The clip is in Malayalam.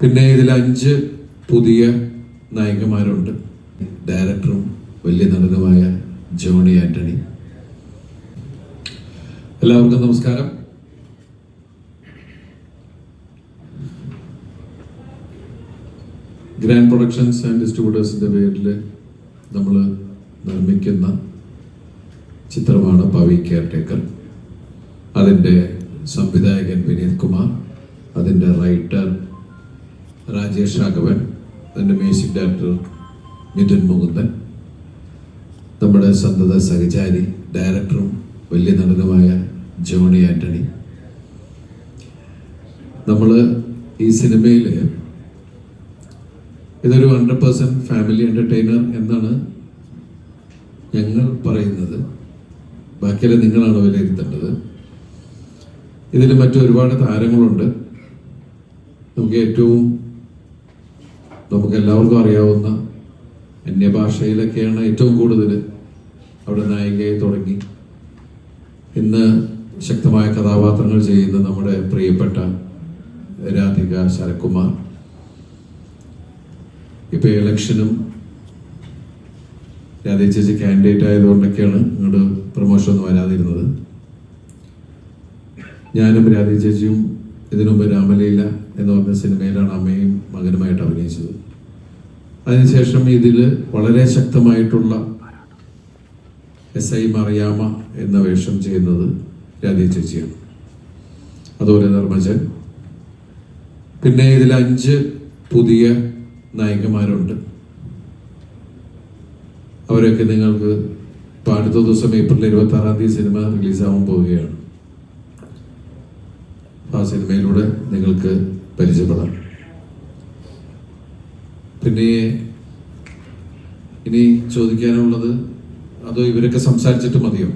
പിന്നെ ഇതിൽ 5 പുതിയ നായികമാരുണ്ട്. ഡയറക്ടറും വലിയ നടനുമായ ജോണി ആന്റണി. എല്ലാവർക്കും നമസ്കാരം. ഗ്രാൻഡ് പ്രൊഡക്ഷൻസ് ആൻഡ് ഡിസ്ട്രിബ്യൂട്ടേഴ്സിന്റെ പേരിൽ നമ്മൾ നിർമ്മിക്കുന്ന ചിത്രമാണ് പവി കെയർടേക്കർ. അതിൻ്റെ സംവിധായകൻ വിനീത് കുമാർ, അതിൻ്റെ റൈറ്റർ രാജേഷ് രാഘവൻ, അതിൻ്റെ മ്യൂസിക് ഡയറക്ടർ മിഥുൻ മുകുന്ദൻ, നമ്മുടെ സന്തത സഹചാരി ഡയറക്ടറും വലിയ നടനുമായ ജോണി ആന്റണി. നമ്മൾ ഈ സിനിമയിൽ ഇതൊരു 100% ഫാമിലി എൻ്റർടൈനർ എന്നാണ് ഞങ്ങൾ പറയുന്നത്. ബാക്കിയെല്ലാം നിങ്ങളാണ് വിലയിരുത്തേണ്ടത്. ഇതിൽ മറ്റൊരുപാട് താരങ്ങളുണ്ട്. നമുക്ക് എല്ലാവർക്കും അറിയാവുന്ന അന്യഭാഷയിലൊക്കെയാണ് ഏറ്റവും കൂടുതൽ അവിടെ നായികയെ തുടങ്ങി ഇന്ന് ശക്തമായ കഥാപാത്രങ്ങൾ ചെയ്യുന്ന നമ്മുടെ പ്രിയപ്പെട്ട രാധിക ശരത്കുമാർ. ഇപ്പോൾ ഇലക്ഷനും രാധ ചേച്ചി കാൻഡിഡേറ്റ് ആയതുകൊണ്ടൊക്കെയാണ് ഇങ്ങോട്ട് പ്രൊമോഷൻ ഒന്നും വരാതിരുന്നത്. ഞാനും രാധ ചേച്ചിയും ഇതിനുമുമ്പ് രാമലീല എന്ന് പറഞ്ഞ സിനിമയിലാണ് അമ്മയും മകനുമായിട്ട് അഭിനയിച്ചത്. അതിനുശേഷം ഇതിൽ വളരെ ശക്തമായിട്ടുള്ള SI മറിയാമ്മ എന്ന വേഷം ചെയ്യുന്നത് രാധ ചേച്ചിയാണ്. അതുപോലെ ധർമ്മജൻ. പിന്നെ ഇതിൽ 5 പുതിയ നായികമാരുണ്ട്. അവരൊക്കെ നിങ്ങൾക്ക് ഇപ്പോൾ അടുത്ത ദിവസം ഏപ്രിൽ 26 സിനിമ റിലീസാവാൻ പോവുകയാണ്. ആ സിനിമയിലൂടെ നിങ്ങൾക്ക് പരിചയപ്പെടാം. പിന്നെ ഇനി ചോദിക്കാനുള്ളത്, അതോ ഇവരൊക്കെ സംസാരിച്ചിട്ട് മതിയോ?